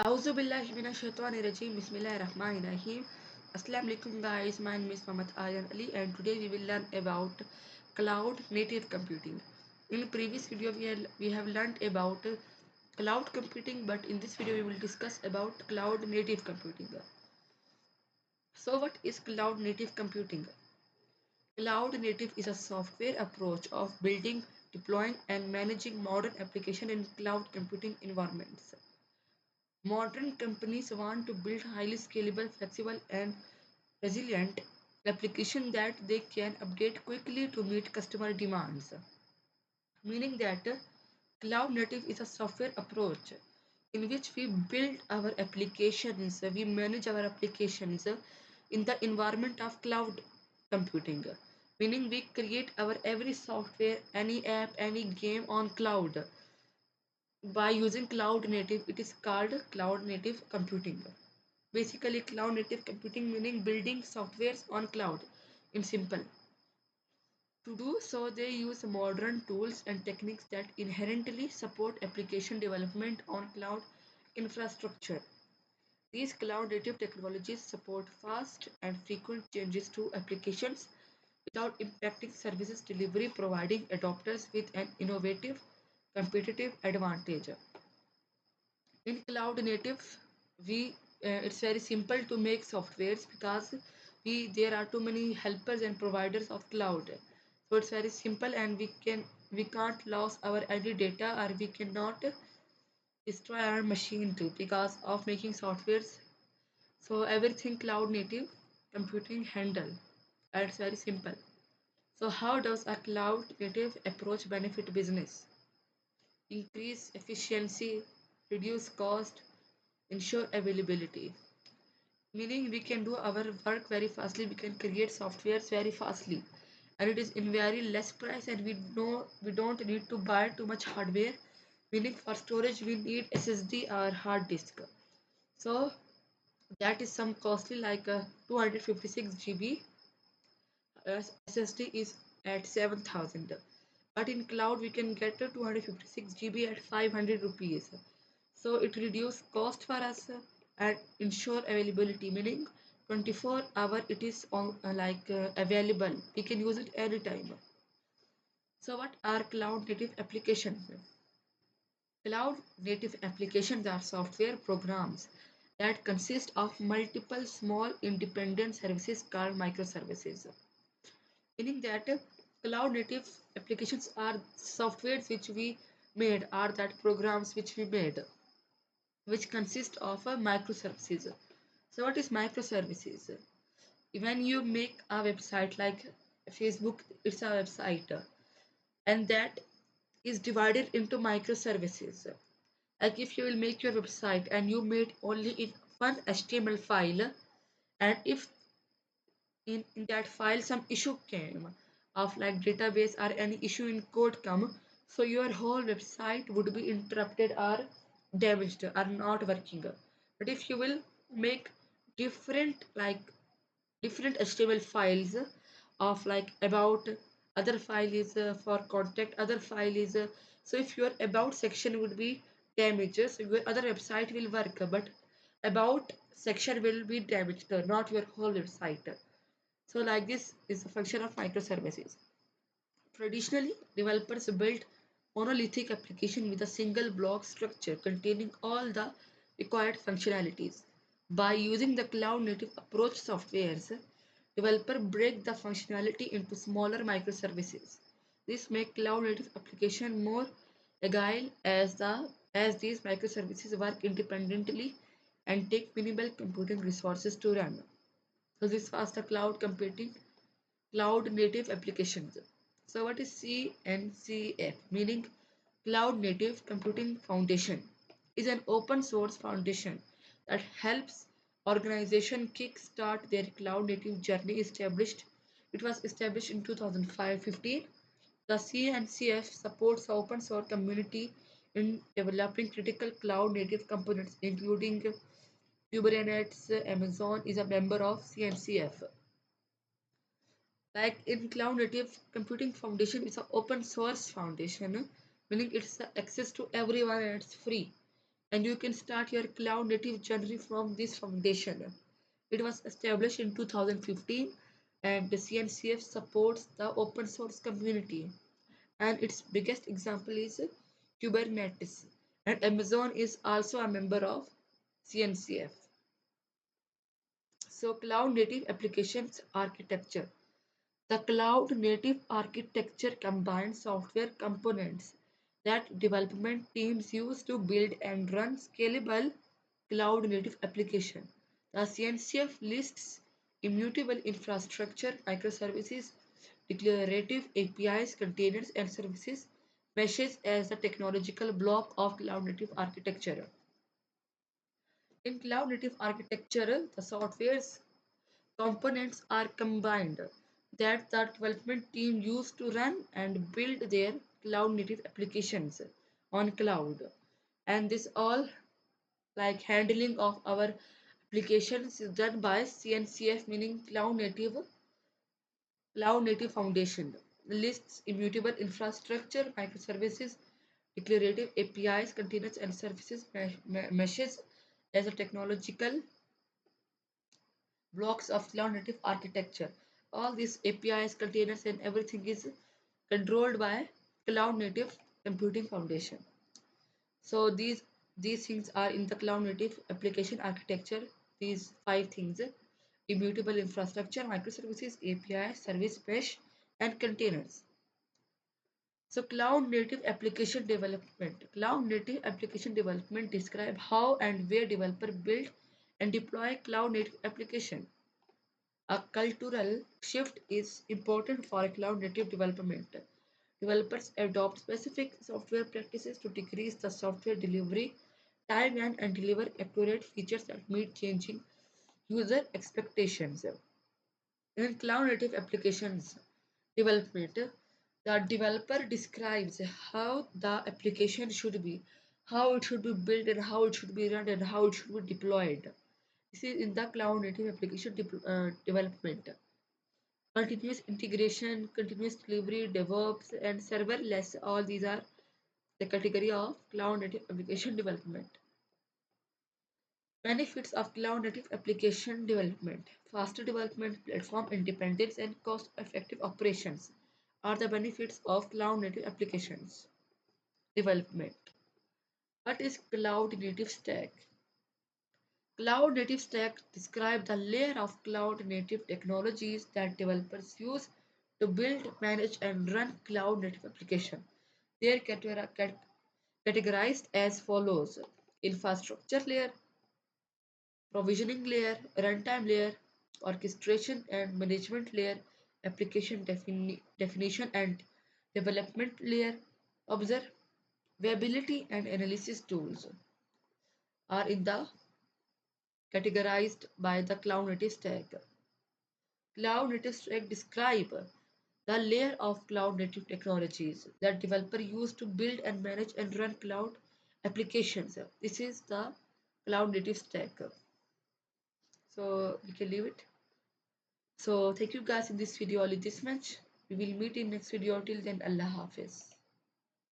Auzu billahi minash shaitani rajim. Bismillahirrahmanirrahim. Assalamu alaikum guys. My name is Muhammad Aryan Ali and today we will learn about cloud native computing. In previous video we have learned about cloud computing, but in this video we will discuss about cloud native computing. So what is cloud native computing? Cloud native is a software approach of building, deploying and managing modern application in cloud computing environments. Modern companies want to build highly scalable, flexible, and resilient applications that they can update quickly to meet customer demands. Meaning that cloud native is a software approach in which we build our applications, we manage our applications in the environment of cloud computing. Meaning we create our every software, any app, any game on cloud by using cloud native. It is called cloud native computing. Basically cloud native computing meaning building softwares on cloud in simple. To do so they use modern tools and techniques that inherently support application development on cloud infrastructure. These cloud native technologies support fast and frequent changes to applications without impacting services delivery, providing adopters with an innovative competitive advantage. In cloud native we it's very simple to make softwares because we there are too many helpers and providers of cloud, so it's very simple and we can't lose our any data or we cannot destroy our machine too because of making softwares. So everything cloud native computing handle, and it's very simple. So how does a cloud native approach benefit business? Increase efficiency, reduce cost, ensure availability. Meaning we can do our work very fastly, we can create softwares very fastly, and it is in very less price, and we don't need to buy too much hardware. Meaning for storage we need SSD or hard disk. So that is some costly like 256 GB SSD is at 7,000. But in cloud we can get a 256 GB at 500 rupees. So it reduce cost for us and ensure availability, meaning 24-hour it is on available. We can use it anytime. So what are cloud native applications? Cloud native applications are software programs that consist of multiple small independent services called microservices. Meaning that cloud native applications are softwares which we made, are that programs which we made, which consist of a microservices. So what is microservices? When you make a website like Facebook, it's a website, and that is divided into microservices. Like if you will make your website and you made only in one HTML file, and if in that file some issue came of like database or any issue in code come, so your whole website would be interrupted or damaged or not working. But if you will make different different HTML files of like about, other file is for contact, other file is so if your about section would be damaged, so your other website will work, but about section will be damaged, not your whole website. So like this is the function of microservices. Traditionally, developers built monolithic application with a single block structure containing all the required functionalities. By using the cloud native approach softwares, developer break the functionality into smaller microservices. This makes cloud native application more agile as these microservices work independently and take minimal computing resources to run. So this was the cloud computing, cloud native applications. So what is CNCF? Meaning Cloud Native Computing Foundation is an open source foundation that helps organization kickstart their cloud native journey. It was established in 2015. The CNCF supports open source community in developing critical cloud native components including Kubernetes. Amazon is a member of CNCF. Like in Cloud Native Computing Foundation, it's an open source foundation, meaning it's access to everyone and it's free. and you can start your cloud native journey from this foundation. It was established in 2015 and the CNCF supports the open source community, and its biggest example is Kubernetes, and Amazon is also a member of CNCF. So cloud native applications architecture. The cloud native architecture combines software components that development teams use to build and run scalable cloud native application. The CNCF lists immutable infrastructure, microservices, declarative APIs, containers, and services meshes as the technological block of cloud native architecture. In cloud native architecture, the software's components are combined that the development team use to run and build their cloud native applications on cloud. And this all like handling of our applications is done by CNCF, meaning cloud native foundation. Lists immutable infrastructure, microservices, declarative APIs, containers, and services meshes as a technological blocks of cloud native architecture. All these APIs, containers, and everything is controlled by cloud native computing foundation. So these things are in the cloud native application architecture. These five things: immutable infrastructure, microservices, API, service mesh, and containers. So cloud native application development. Cloud native application development describe how and where developer build and deploy cloud native application. A cultural shift is important for cloud native development. Developers adopt specific software practices to decrease the software delivery time and deliver accurate features that meet changing user expectations. In cloud native applications development, the developer describes how the application should be, how it should be built, and how it should be run, and how it should be deployed. This is in the cloud native application development. Continuous integration, continuous delivery, DevOps, and serverless, all these are the category of cloud native application development. Benefits of cloud native application development. Faster development, platform independence, and cost effective operations are the benefits of cloud native applications development. What is cloud native stack? Cloud native stack describe the layer of cloud native technologies that developers use to build, manage, and run cloud native application. They are categorized as follows: infrastructure layer, provisioning layer, runtime layer, orchestration and management layer, application definition and development layer, observability and analysis tools are in the categorized by the cloud native stack. Cloud native stack describe the layer of cloud native technologies that developer use to build and manage and run cloud applications. This is the cloud native stack. So we can leave it. So thank you guys in this video only this much. We will meet in next video. Till then, Allah Hafiz.